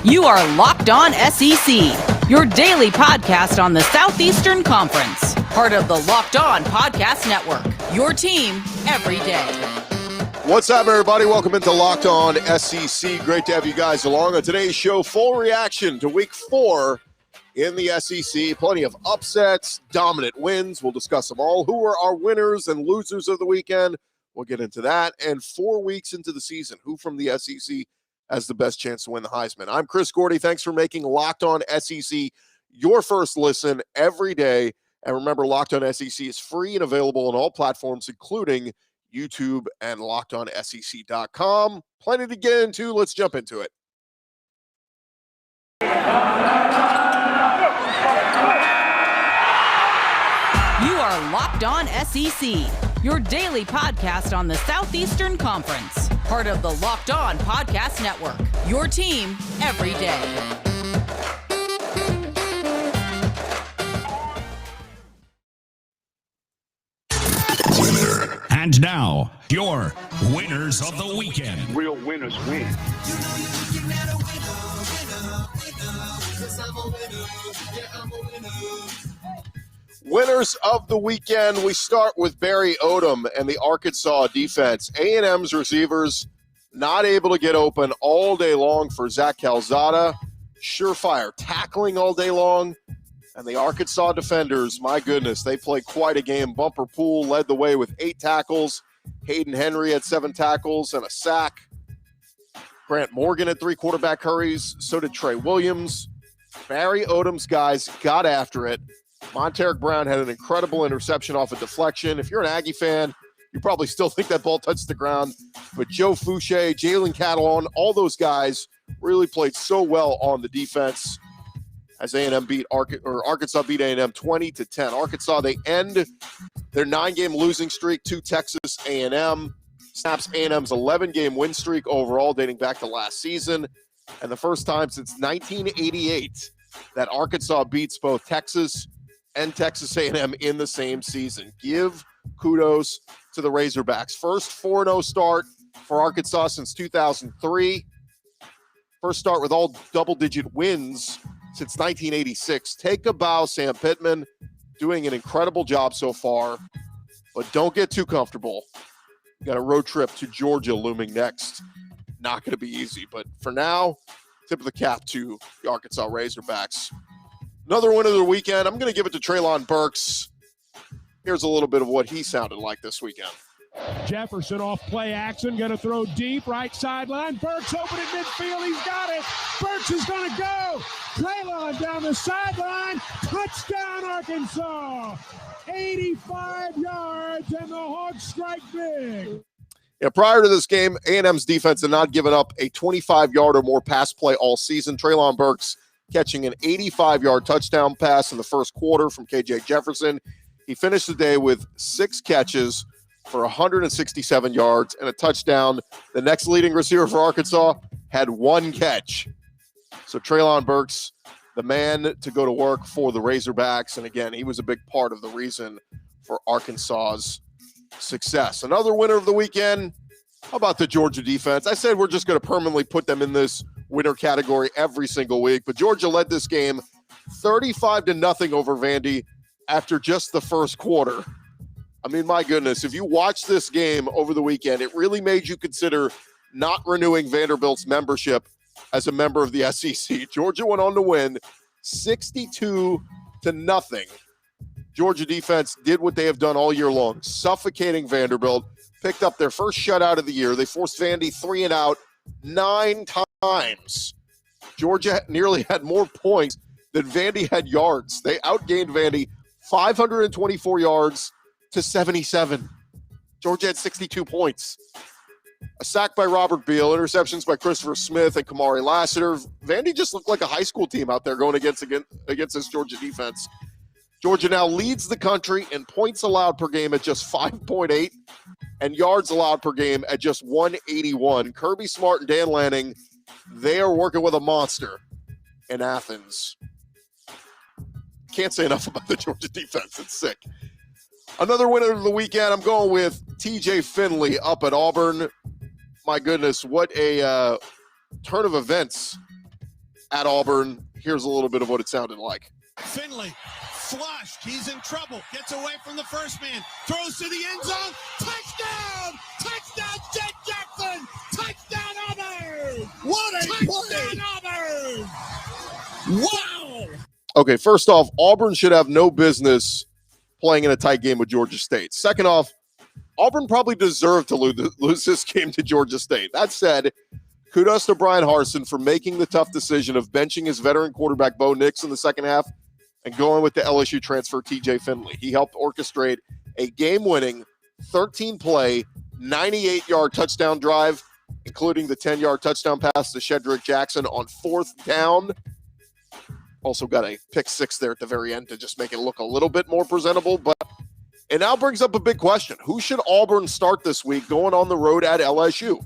You are Locked On SEC, your daily podcast on the Southeastern Conference. Part of the Locked On Podcast Network, your team every day. What's up, everybody? Welcome into Locked On SEC. Great to have you guys along on today's show. Full reaction to Week 4 in the SEC. Plenty of upsets, dominant wins. We'll discuss them all. Who are our winners and losers of the weekend? We'll get into that. And 4 weeks into the season, who from the SEC has the best chance to win the Heisman? I'm Chris Gordy. Thanks for making Locked On SEC your first listen every day. And remember, Locked On SEC is free and available on all platforms, including YouTube and LockedOnSEC.com. Plenty to get into. Let's jump into it. You are Locked On SEC, your daily podcast on the Southeastern Conference. Part of the Locked On Podcast Network, your team every day. Winner. And now, your winners of the weekend. Real winners win. Winners of the weekend. We start with Barry Odom and the Arkansas defense. A&M's receivers not able to get open all day long for Zach Calzada. Surefire tackling all day long. And the Arkansas defenders, my goodness, they played quite a game. Bumper Pool led the way with 8 tackles. Hayden Henry had 7 tackles and a sack. Grant Morgan had 3 quarterback hurries. So did Trey Williams. Barry Odom's guys got after it. Monteric Brown had an incredible interception off a deflection. If you're an Aggie fan, you probably still think that ball touched the ground. But Joe Fouché, Jalen Catalon, all those guys really played so well on the defense as A&M beat Arkansas beat A&M 20-10. Arkansas, they end their 9-game losing streak to Texas A&M. Snaps A&M's 11-game win streak overall dating back to last season. And the first time since 1988 that Arkansas beats both Texas and Texas A&M in the same season. Give kudos to the Razorbacks. First 4-0 start for Arkansas since 2003. First start with all double-digit wins since 1986. Take a bow, Sam Pittman, doing an incredible job so far, but don't get too comfortable. You got a road trip to Georgia looming next. Not going to be easy, but for now, tip of the cap to the Arkansas Razorbacks. Another win of the weekend, I'm going to give it to Treylon Burks. Here's a little bit of what he sounded like this weekend. Jefferson off play action, going to throw deep, right sideline. Burks open at midfield, he's got it. Burks is going to go. Treylon down the sideline, touchdown Arkansas. 85 yards, and the Hawks strike big. Yeah, prior to this game, A&M's defense had not given up a 25-yard or more pass play all season. Treylon Burks catching an 85-yard touchdown pass in the first quarter from KJ Jefferson. He finished the day with 6 catches for 167 yards and a touchdown. The next leading receiver for Arkansas had 1 catch. So Treylon Burks, the man to go to work for the Razorbacks. And again, he was a big part of the reason for Arkansas's success. Another winner of the weekend. How about the Georgia defense? I said we're just going to permanently put them in this winner category every single week, but Georgia led this game 35-0 over Vandy after just the first quarter. I mean, my goodness, if you watch this game over the weekend, it really made you consider not renewing Vanderbilt's membership as a member of the SEC. Georgia went on to win 62-0. Georgia defense did what they have done all year long, suffocating Vanderbilt, picked up their first shutout of the year. They forced Vandy 3 and out 9 times. Georgia nearly had more points than Vandy had yards. They outgained Vandy 524 yards to 77. Georgia had 62 points. A sack by Robert Beal, interceptions by Christopher Smith and Kamari Lassiter. Vandy just looked like a high school team out there going against this Georgia defense. Georgia now leads the country in points allowed per game at just 5.8 and yards allowed per game at just 181. Kirby Smart and Dan Lanning, they are working with a monster in Athens. Can't say enough about the Georgia defense. It's sick. Another winner of the weekend, I'm going with TJ Findlay up at Auburn. My goodness, what a turn of events at Auburn. Here's a little bit of what it sounded like. Findlay flushed. He's in trouble. Gets away from the first man. Throws to the end zone. Touchdown! Touchdown, Jet Jackson! Touchdown, Auburn! What a touchdown, Auburn! Wow! Okay, first off, Auburn should have no business playing in a tight game with Georgia State. Second off, Auburn probably deserved to lose this game to Georgia State. That said, kudos to Brian Harsin for making the tough decision of benching his veteran quarterback Bonix in the second half and going with the LSU transfer TJ Findlay. He helped orchestrate a game-winning 13-play, 98-yard touchdown drive, including the 10-yard touchdown pass to Shedrick Jackson on 4th down. Also got a pick 6 there at the very end to just make it look a little bit more presentable. But it now brings up a big question. Who should Auburn start this week going on the road at LSU?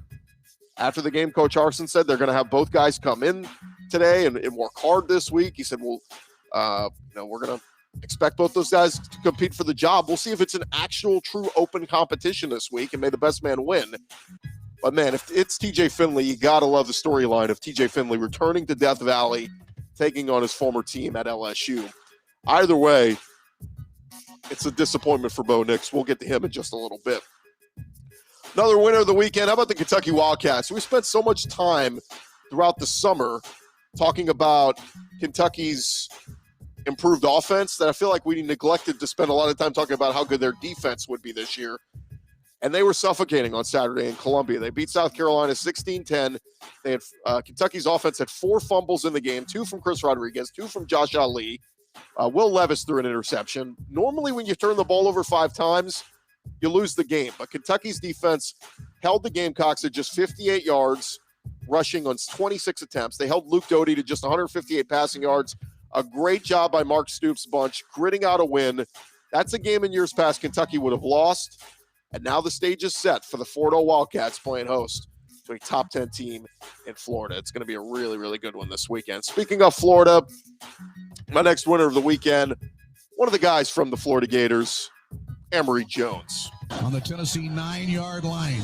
After the game, Coach Harsin said they're going to have both guys come in today and work hard this week. He said, well, we're going to expect both those guys to compete for the job. We'll see if it's an actual true open competition this week and may the best man win. But, man, if it's TJ Findlay, you got to love the storyline of TJ Findlay returning to Death Valley, taking on his former team at LSU. Either way, it's a disappointment for Bonix. We'll get to him in just a little bit. Another winner of the weekend. How about the Kentucky Wildcats? We spent so much time throughout the summer talking about Kentucky's improved offense that I feel like we neglected to spend a lot of time talking about how good their defense would be this year. And they were suffocating on Saturday in Columbia. They beat South Carolina 16-10. They had Kentucky's offense had 4 fumbles in the game, 2 from Chris Rodriguez, 2 from Josh Ali. Will Levis threw an interception. Normally when you turn the ball over 5 times, you lose the game. But Kentucky's defense held the Gamecocks at just 58 yards, rushing on 26 attempts. They held Luke Doty to just 158 passing yards. A great job by Mark Stoops' bunch, gritting out a win. That's a game in years past Kentucky would have lost. And now the stage is set for the Florida Wildcats playing host to a top 10 team in Florida. It's going to be a really, really good one this weekend. Speaking of Florida, my next winner of the weekend, one of the guys from the Florida Gators, Emory Jones. On the Tennessee 9-yard line.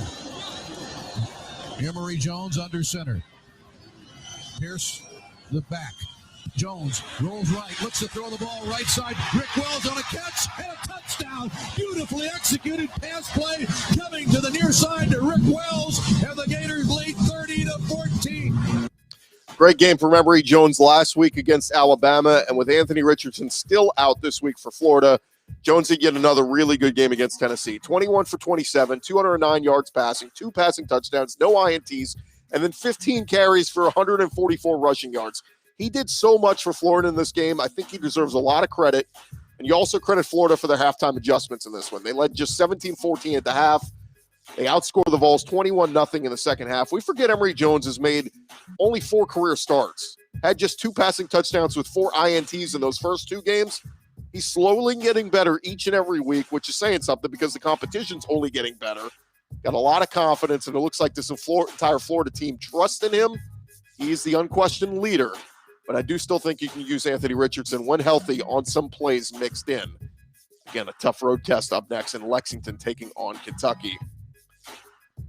Emory Jones under center. Pierce the back. Jones rolls right, looks to throw the ball right side. Rick Wells on a catch and a touchdown. Beautifully executed pass play coming to the near side to Rick Wells, and the Gators lead 30-14. Great game for Emory Jones last week against Alabama, and with Anthony Richardson still out this week for Florida, Jones did get another really good game against Tennessee. 21 for 27, 209 yards passing, 2 passing touchdowns, no INTs, and then 15 carries for 144 rushing yards. He did so much for Florida in this game. I think he deserves a lot of credit. And you also credit Florida for their halftime adjustments in this one. They led just 17-14 at the half. They outscored the Vols 21-0 in the second half. We forget Emory Jones has made only 4 career starts. Had just 2 passing touchdowns with 4 INTs in those first 2 games. He's slowly getting better each and every week, which is saying something because the competition's only getting better. Got a lot of confidence, and it looks like this entire Florida team trusts in him. He's the unquestioned leader. But I do still think you can use Anthony Richardson when healthy on some plays mixed in. Again, a tough road test up next in Lexington taking on Kentucky.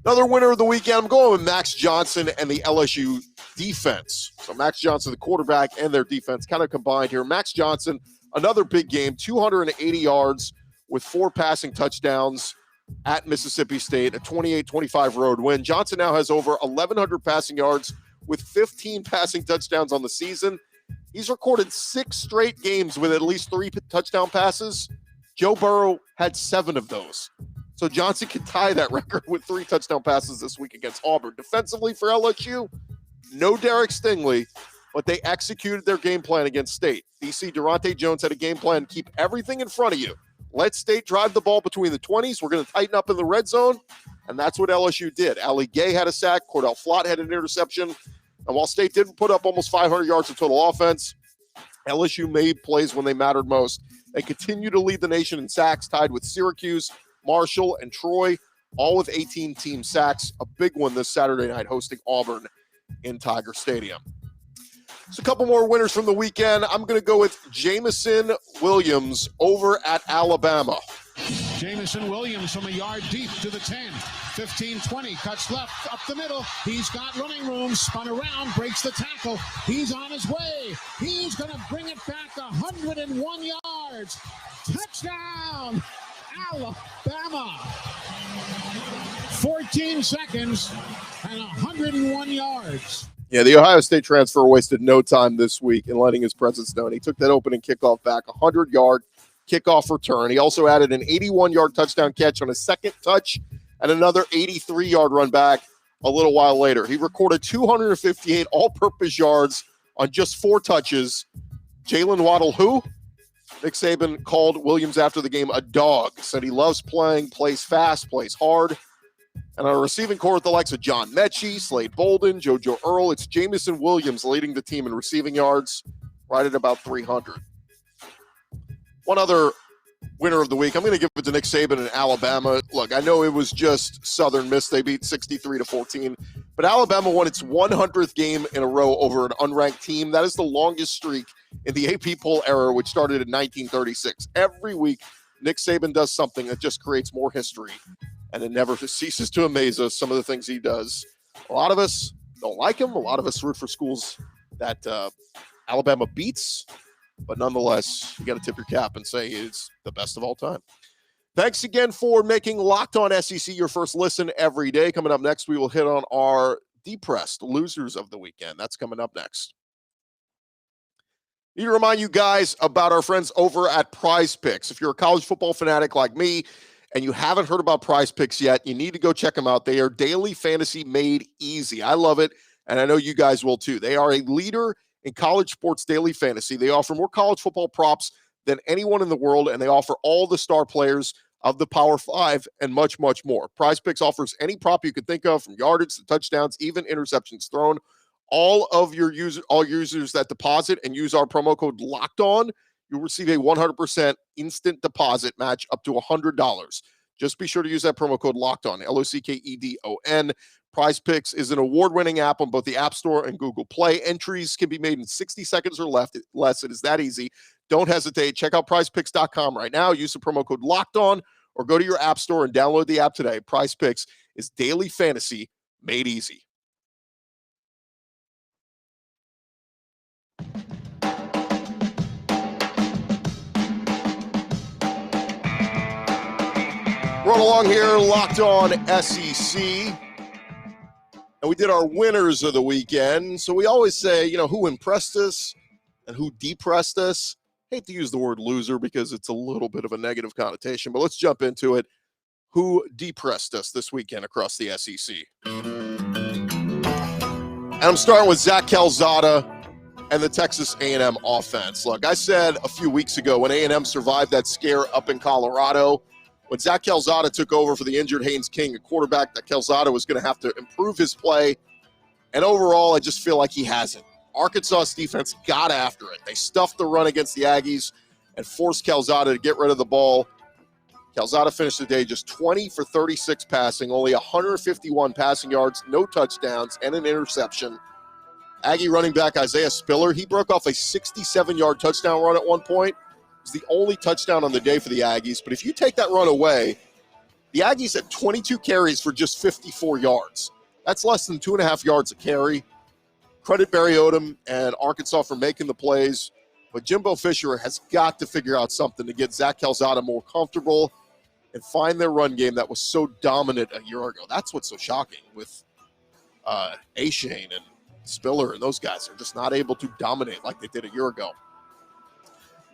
Another winner of the weekend, I'm going with Max Johnson and the LSU defense. So Max Johnson, the quarterback, and their defense kind of combined here. Max Johnson, another big game, 280 yards with 4 passing touchdowns at Mississippi State, a 28-25 road win. Johnson now has over 1,100 passing yards with 15 passing touchdowns on the season. He's recorded 6 straight games with at least 3 touchdown passes. Joe Burrow had 7 of those. So Johnson can tie that record with 3 touchdown passes this week against Auburn. Defensively for LSU, no Derek Stingley, but they executed their game plan against State. DC Durante Jones had a game plan, keep everything in front of you. Let State drive the ball between the 20s. We're going to tighten up in the red zone, and that's what LSU did. Ali Gay had a sack. Cordell Flott had an interception. And while State didn't put up almost 500 yards of total offense, LSU made plays when they mattered most. They continue to lead the nation in sacks, tied with Syracuse, Marshall, and Troy, all with 18 team sacks. A big one this Saturday night hosting Auburn in Tiger Stadium. So a couple more winners from the weekend. I'm going to go with Jameson Williams over at Alabama. Jameson Williams from a yard deep to the 10. 15-20, cuts left, up the middle. He's got running room, spun around, breaks the tackle. He's on his way. He's going to bring it back 101 yards. Touchdown, Alabama. 14 seconds and 101 yards. Yeah, the Ohio State transfer wasted no time this week in letting his presence known. He took that opening kickoff back, 100-yard kickoff return. He also added an 81-yard touchdown catch on his second touch and another 83-yard run back a little while later. He recorded 258 all-purpose yards on just 4 touches. Jalen Waddle, who? Nick Saban called Williams after the game a dog, said he loves playing, plays fast, plays hard. And on a receiving core with the likes of John Mechie, Slade Bolden, JoJo Earl, it's Jameson Williams leading the team in receiving yards, right at about 300. One other winner of the week, I'm going to give it to Nick Saban in Alabama. Look, I know it was just Southern Miss. They beat 63-14. But Alabama won its 100th game in a row over an unranked team. That is the longest streak in the AP poll era, which started in 1936. Every week, Nick Saban does something that just creates more history. And it never ceases to amaze us, some of the things he does. A lot of us don't like him. A lot of us root for schools that Alabama beats. But nonetheless, you got to tip your cap and say it's the best of all time. Thanks again for making Locked On SEC your first listen every day. Coming up next, we will hit on our depressed losers of the weekend. That's coming up next. Need to remind you guys about our friends over at Prize Picks. If you're a college football fanatic like me, and you haven't heard about Prize Picks yet, you need to go check them out. They are daily fantasy made easy. I love it, and I know you guys will too. They are a leader in college sports daily fantasy. They offer more college football props than anyone in the world, and they offer all the star players of the Power 5 and much, much more. Prize Picks offers any prop you could think of, from yardage to touchdowns, even interceptions thrown. All users that deposit and use our promo code Locked On, you'll receive a 100% instant deposit match up to $100. Just be sure to use that promo code Locked On, LOCKEDON. Prize Picks is an award-winning app on both the App Store and Google Play. Entries can be made in 60 seconds or less. It is that easy. Don't hesitate. Check out prizepicks.com right now. Use the promo code Locked On, or go to your App Store and download the app today. Prize Picks is daily fantasy made easy. Run along here, Locked On SEC. And we did our winners of the weekend. So we always say, who impressed us and who depressed us. Hate to use the word loser because it's a little bit of a negative connotation, but let's jump into it. Who depressed us this weekend across the SEC? And I'm starting with Zach Calzada and the Texas A&M offense. Look, I said a few weeks ago when A&M survived that scare up in Colorado, when Zach Calzada took over for the injured Haynes King, a quarterback, that Calzada was going to have to improve his play. And overall, I just feel like he hasn't. Arkansas's defense got after it. They stuffed the run against the Aggies and forced Calzada to get rid of the ball. Calzada finished the day just 20 for 36 passing, only 151 passing yards, no touchdowns, and an interception. Aggie running back Isaiah Spiller, he broke off a 67-yard touchdown run at one point. It was the only touchdown on the day for the Aggies. But if you take that run away, the Aggies had 22 carries for just 54 yards. That's less than 2.5 yards a carry. Credit Barry Odom and Arkansas for making the plays. But Jimbo Fisher has got to figure out something to get Zach Calzada more comfortable and find their run game that was so dominant a year ago. That's what's so shocking with A-Shane and Spiller and those guys. Are just not able to dominate like they did a year ago.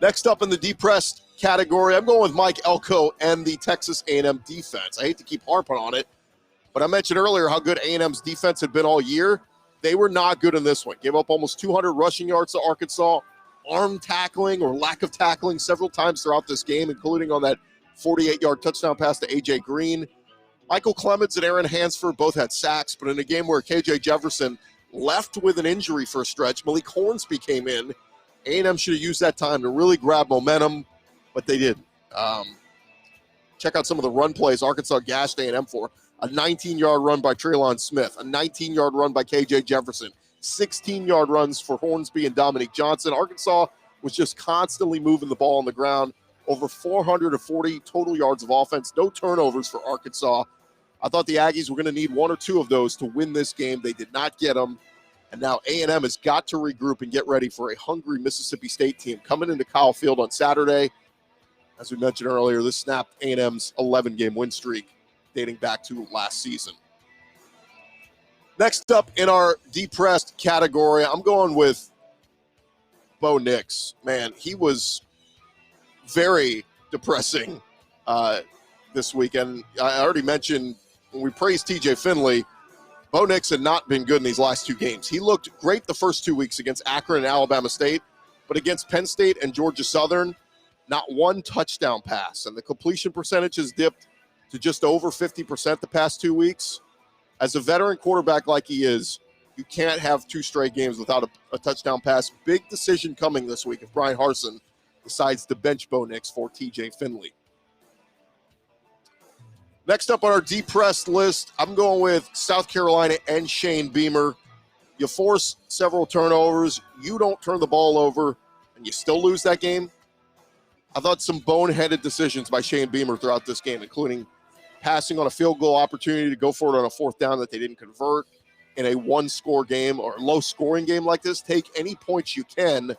Next up in the depressed category, I'm going with Mike Elko and the Texas A&M defense. I hate to keep harping on it, but I mentioned earlier how good A&M's defense had been all year. They were not good in this one. Gave up almost 200 rushing yards to Arkansas, arm tackling or lack of tackling several times throughout this game, including on that 48-yard touchdown pass to A.J. Green. Michael Clemens and Aaron Hansford both had sacks, but in a game where K.J. Jefferson left with an injury for a stretch, Malik Hornsby came in. A&M should have used that time to really grab momentum, but they didn't. Check out some of the run plays Arkansas gashed A&M for. A 19-yard run by Treylon Smith, a 19-yard run by K.J. Jefferson, 16-yard runs for Hornsby and Dominique Johnson. Arkansas was just constantly moving the ball on the ground over 440 total yards of offense, no turnovers for Arkansas. I thought the Aggies were going to need one or two of those to win this game. They did not get them. And now A&M has got to regroup and get ready for a hungry Mississippi State team coming into Kyle Field on Saturday. As we mentioned earlier, this snapped A&M's 11-game win streak dating back to last season. Next up in our depressed category, I'm going with Bonix. Man, he was very depressing this weekend. I already mentioned when we praised TJ Findlay, Bonix had not been good in these last two games. He looked great the first 2 weeks against Akron and Alabama State, but against Penn State and Georgia Southern, not one touchdown pass. And the completion percentage has dipped to just over 50% the past 2 weeks. As a veteran quarterback like he is, you can't have two straight games without a touchdown pass. Big decision coming this week if Brian Harsin decides to bench Bonix for TJ Findlay. Next up on our depressed list, I'm going with South Carolina and Shane Beamer. You force several turnovers, you don't turn the ball over, and you still lose that game. I thought some boneheaded decisions by Shane Beamer throughout this game, including passing on a field goal opportunity to go for it on a fourth down that they didn't convert in a one-score game or low-scoring game like this. Take any points you can.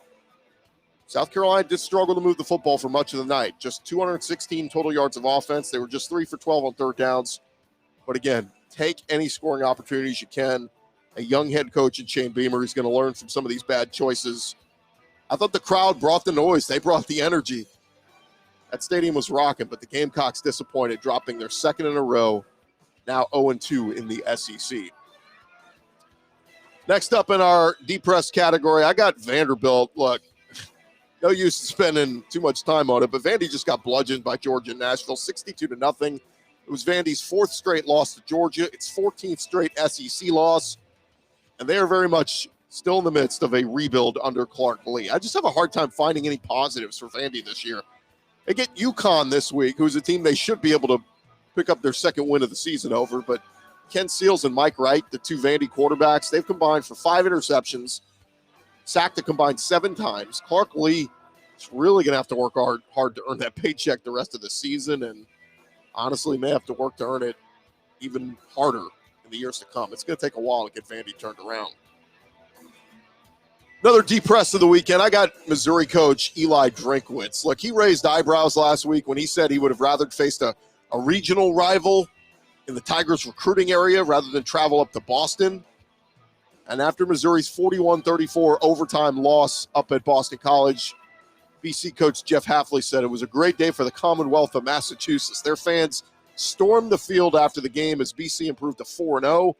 South Carolina did struggle to move the football for much of the night. Just 216 total yards of offense. They were just 3 for 12 on third downs. But again, take any scoring opportunities you can. A young head coach in Shane Beamer is going to learn from some of these bad choices. I thought the crowd brought the noise. They brought the energy. That stadium was rocking, but the Gamecocks disappointed, dropping their second in a row, now 0-2 in the SEC. Next up in our depressed category, I got Vanderbilt. Look, no use spending too much time on it, but Vandy just got bludgeoned by Georgia and Nashville, 62-0. It was Vandy's fourth straight loss to Georgia, its 14th straight SEC loss, and they are very much still in the midst of a rebuild under Clark Lee. I just have a hard time finding any positives for Vandy this year. They get UConn this week, who's a team they should be able to pick up their second win of the season over. But Ken Seals and Mike Wright, the two Vandy quarterbacks, they've combined for 5 interceptions, sacked a combined 7 times. Clark Lee is really going to have to work hard to earn that paycheck the rest of the season, and honestly may have to work to earn it even harder in the years to come. It's going to take a while to get Vandy turned around. Another depressed of the weekend, I got Missouri coach Eli Drinkwitz. Look, he raised eyebrows last week when he said he would have rather faced a regional rival in the Tigers recruiting area rather than travel up to Boston. And after Missouri's 41-34 overtime loss up at Boston College, BC coach Jeff Hafley said it was a great day for the Commonwealth of Massachusetts. Their fans stormed the field after the game as BC improved to 4-0.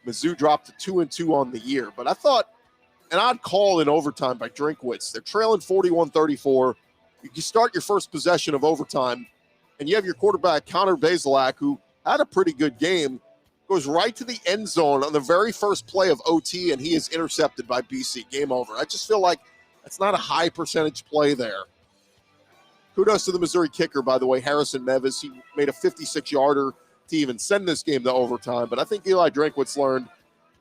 Mizzou dropped to 2-2 on the year. But I thought an odd call in overtime by Drinkwitz. They're trailing 41-34. You start your first possession of overtime, and you have your quarterback, Connor Bazelak, who had a pretty good game, goes right to the end zone on the very first play of OT, and he is intercepted by BC. Game over. I just feel like that's not a high percentage play there. Kudos to the Missouri kicker, by the way, Harrison Mevis. He made a 56-yarder to even send this game to overtime. But I think Eli Drinkwitz learned,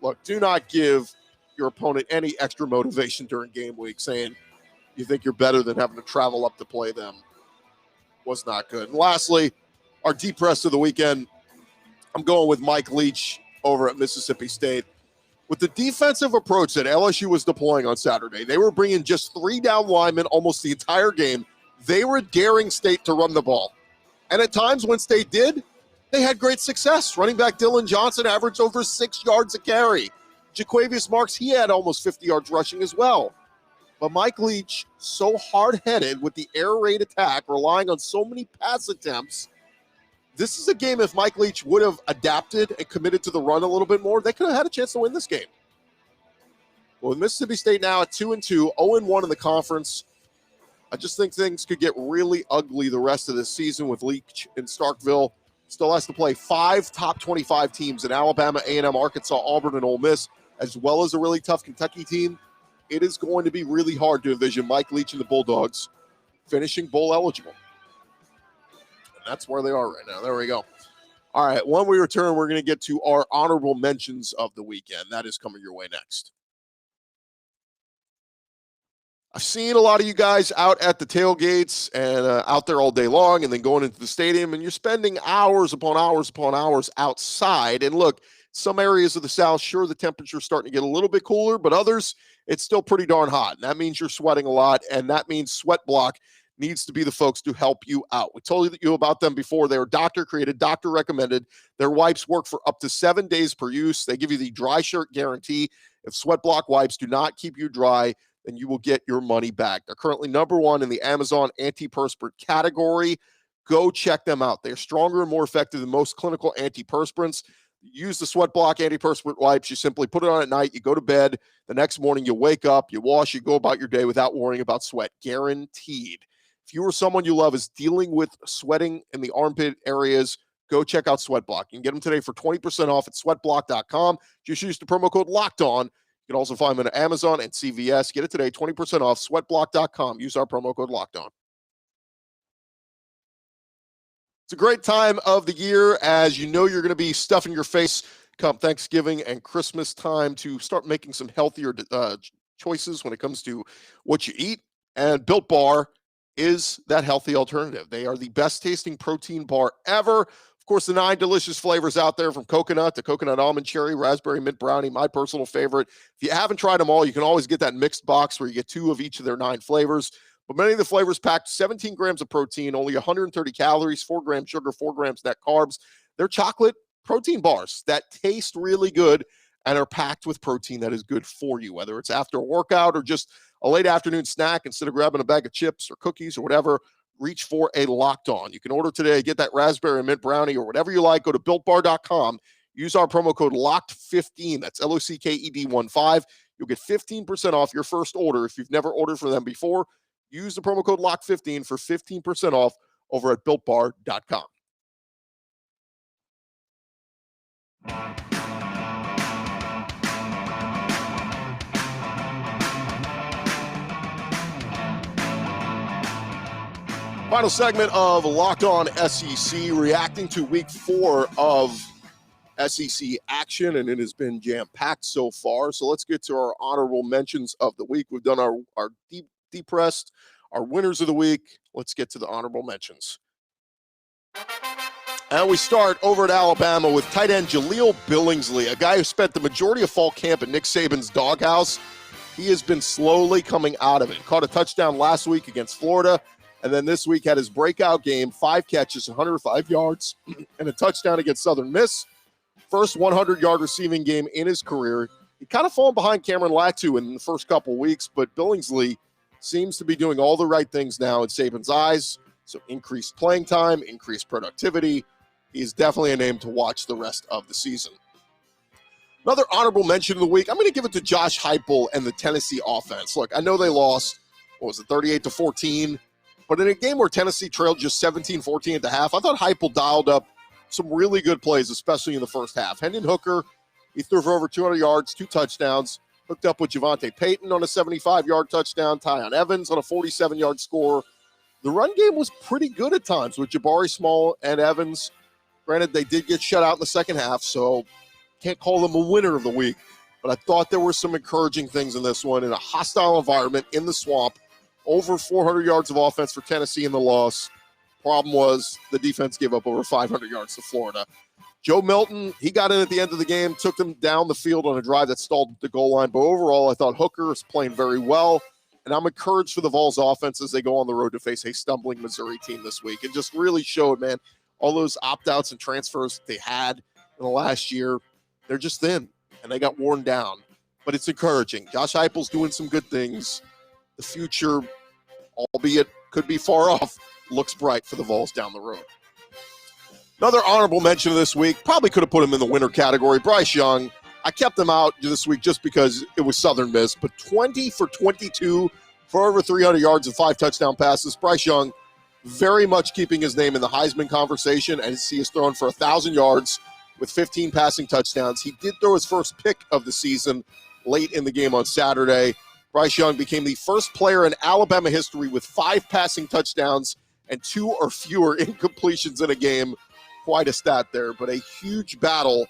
look, do not give your opponent any extra motivation during game week, saying you think you're better than having to travel up to play them. Was not good. And lastly, our depressed of the weekend, I'm going with Mike Leach over at Mississippi State. With the defensive approach that LSU was deploying on Saturday, they were bringing just 3 down linemen almost the entire game. They were daring State to run the ball. And at times when State did, they had great success. Running back Dylan Johnson averaged over 6 yards a carry. Jaquavius Marks, he had almost 50 yards rushing as well. But Mike Leach, so hard-headed with the air raid attack, relying on so many pass attempts. This is a game if Mike Leach would have adapted and committed to the run a little bit more, they could have had a chance to win this game. Well, with Mississippi State now at 2-2, 0-1 in the conference, I just think things could get really ugly the rest of the season with Leach in Starkville. Still has to play 5 top 25 teams in Alabama, A&M, Arkansas, Auburn, and Ole Miss, as well as a really tough Kentucky team. It is going to be really hard to envision Mike Leach and the Bulldogs finishing bowl eligible. And that's where they are right now. There we go. All right, when we return, we're going to get to our honorable mentions of the weekend. That is coming your way next. I've seen a lot of you guys out at the tailgates and out there all day long and then going into the stadium, and you're spending hours upon hours upon hours outside. And look, some areas of the South, sure, the temperature's starting to get a little bit cooler, but others, it's still pretty darn hot. And that means you're sweating a lot, and that means SweatBlock needs to be the folks to help you out. We told you about them before. They are doctor-created, doctor-recommended. Their wipes work for up to 7 days per use. They give you the dry shirt guarantee. If SweatBlock wipes do not keep you dry, then you will get your money back. They're currently number one in the Amazon antiperspirant category. Go check them out. They're stronger and more effective than most clinical antiperspirants. Use the SweatBlock antiperspirant wipes. You simply put it on at night. You go to bed. The next morning, you wake up, you wash, you go about your day without worrying about sweat. Guaranteed. If you or someone you love is dealing with sweating in the armpit areas, go check out SweatBlock. You can get them today for 20% off at sweatblock.com. Just use the promo code LOCKEDON. You can also find them on Amazon and CVS. Get it today, 20% off, sweatblock.com. Use our promo code LOCKEDON. It's a great time of the year, as you know you're going to be stuffing your face come Thanksgiving and Christmas time, to start making some healthier choices when it comes to what you eat. And Built Bar is that healthy alternative. They are the best tasting protein bar ever. Of course, the 9 delicious flavors out there, from coconut to coconut almond cherry, raspberry mint brownie, my personal favorite. If you haven't tried them all, you can always get that mixed box where you get 2 of each of their 9 flavors. But many of the flavors packed 17 grams of protein, only 130 calories, 4 grams sugar, 4 grams net carbs. They're chocolate protein bars that taste really good and are packed with protein that is good for you, whether it's after a workout or just a late afternoon snack. Instead of grabbing a bag of chips or cookies or whatever, reach for a Locked On. You can order today, get that raspberry mint brownie or whatever you like. Go to BuiltBar.com. Use our promo code LOCKED15. That's LOCKED15. You'll get 15% off your first order if you've never ordered from them before. Use the promo code LOCKED15 for 15% off over at BuiltBar.com. Final segment of Locked On SEC, reacting to week 4 of SEC action, and it has been jam-packed so far. So let's get to our honorable mentions of the week. We've done our deep pressed, our winners of the week. Let's get to the honorable mentions. And we start over at Alabama with tight end Jaleel Billingsley, a guy who spent the majority of fall camp at Nick Saban's doghouse. He has been slowly coming out of it. Caught a touchdown last week against Florida, and then this week had his breakout game, 5 catches, 105 yards, and a touchdown against Southern Miss. First 100-yard receiving game in his career. He kind of fallen behind Cameron Latu in the first couple weeks, but Billingsley seems to be doing all the right things now in Saban's eyes. So increased playing time, increased productivity. He's definitely a name to watch the rest of the season. Another honorable mention of the week, I'm going to give it to Josh Heupel and the Tennessee offense. Look, I know they lost, 38-14? But in a game where Tennessee trailed just 17-14 at the half, I thought Heupel dialed up some really good plays, especially in the first half. Hendon Hooker, he threw for over 200 yards, 2 touchdowns, hooked up with Javonte Payton on a 75-yard touchdown, Tyon Evans on a 47-yard score. The run game was pretty good at times with Jabari Small and Evans. Granted, they did get shut out in the second half, so can't call them a winner of the week. But I thought there were some encouraging things in this one in a hostile environment in the swamp. Over 400 yards of offense for Tennessee in the loss. Problem was the defense gave up over 500 yards to Florida. Joe Milton, he got in at the end of the game, took them down the field on a drive that stalled at the goal line. But overall, I thought Hooker is playing very well. And I'm encouraged for the Vols offense as they go on the road to face a stumbling Missouri team this week. It just really showed, man, all those opt-outs and transfers that they had in the last year, they're just thin, and they got worn down. But it's encouraging. Josh Heupel's doing some good things. The future, albeit could be far off, looks bright for the Vols down the road. Another honorable mention of this week, probably could have put him in the winner category, Bryce Young. I kept him out this week just because it was Southern Miss, but 20 for 22 for over 300 yards and 5 touchdown passes. Bryce Young very much keeping his name in the Heisman conversation, as he has thrown for 1,000 yards with 15 passing touchdowns. He did throw his first pick of the season late in the game on Saturday. Bryce Young became the first player in Alabama history with 5 passing touchdowns and 2 or fewer incompletions in a game. Quite a stat there, but a huge battle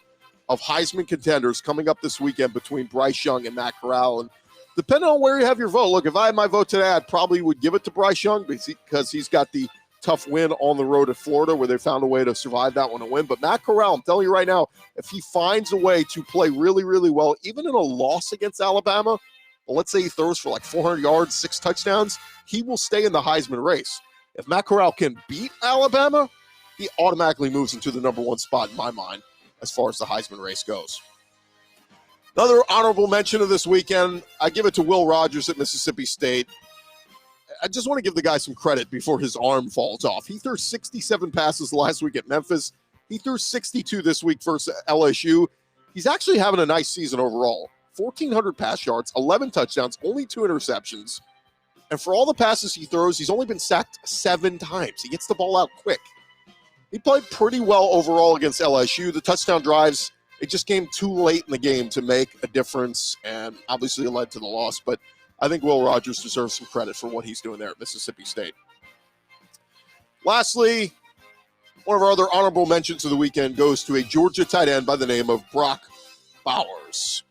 of Heisman contenders coming up this weekend between Bryce Young and Matt Corral. And depending on where you have your vote. Look, if I had my vote today, I probably would give it to Bryce Young because he's got the tough win on the road at Florida where they found a way to survive that one and win. But Matt Corral, I'm telling you right now, if he finds a way to play really, really well, even in a loss against Alabama, well, let's say he throws for like 400 yards, 6 touchdowns, he will stay in the Heisman race. If Matt Corral can beat Alabama, he automatically moves into the number 1 spot in my mind as far as the Heisman race goes. Another honorable mention of this weekend, I give it to Will Rogers at Mississippi State. I just want to give the guy some credit before his arm falls off. He threw 67 passes last week at Memphis. He threw 62 this week versus LSU. He's actually having a nice season overall. 1,400 pass yards, 11 touchdowns, only 2 interceptions. And for all the passes he throws, he's only been sacked 7 times. He gets the ball out quick. He played pretty well overall against LSU. The touchdown drives, it just came too late in the game to make a difference, and obviously it led to the loss. But I think Will Rogers deserves some credit for what he's doing there at Mississippi State. Lastly, one of our other honorable mentions of the weekend goes to a Georgia tight end by the name of Brock Bowers.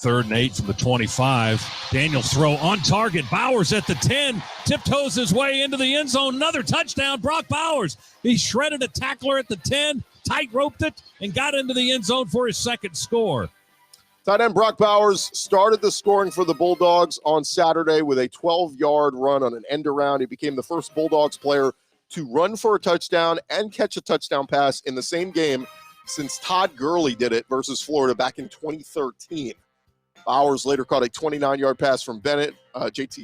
3rd and 8 from the 25. Daniels throw on target. Bowers at the 10. Tiptoes his way into the end zone. Another touchdown. Brock Bowers. He shredded a tackler at the 10, tight roped it, and got into the end zone for his 2nd score. Tight end Brock Bowers started the scoring for the Bulldogs on Saturday with a 12-yard run on an end around. He became the first Bulldogs player to run for a touchdown and catch a touchdown pass in the same game since Todd Gurley did it versus Florida back in 2013. Bowers later caught a 29-yard pass from Bennett, Bennett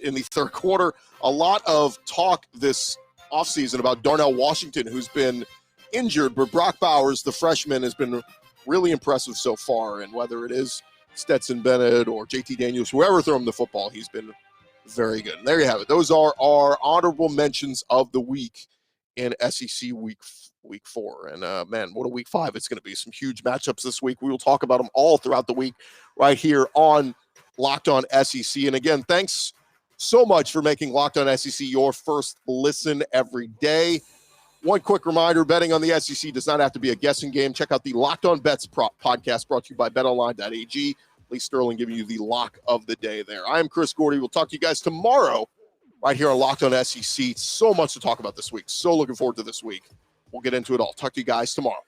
in the 3rd quarter. A lot of talk this offseason about Darnell Washington, who's been injured, but Brock Bowers, the freshman, has been really impressive so far. And whether it is Stetson Bennett or JT Daniels, whoever threw him the football, he's been very good. And there you have it. Those are our honorable mentions of the week in SEC Week 4. And, man, what a Week 5 it's going to be. Some huge matchups this week. We will talk about them all throughout the week right here on Locked On SEC. And, again, thanks so much for making Locked On SEC your first listen every day. One quick reminder, betting on the SEC does not have to be a guessing game. Check out the Locked On Bets podcast brought to you by BetOnline.ag. Lee Sterling giving you the lock of the day there. I am Chris Gordy. We'll talk to you guys tomorrow right here on Locked On SEC. So much to talk about this week. So looking forward to this week. We'll get into it all. Talk to you guys tomorrow.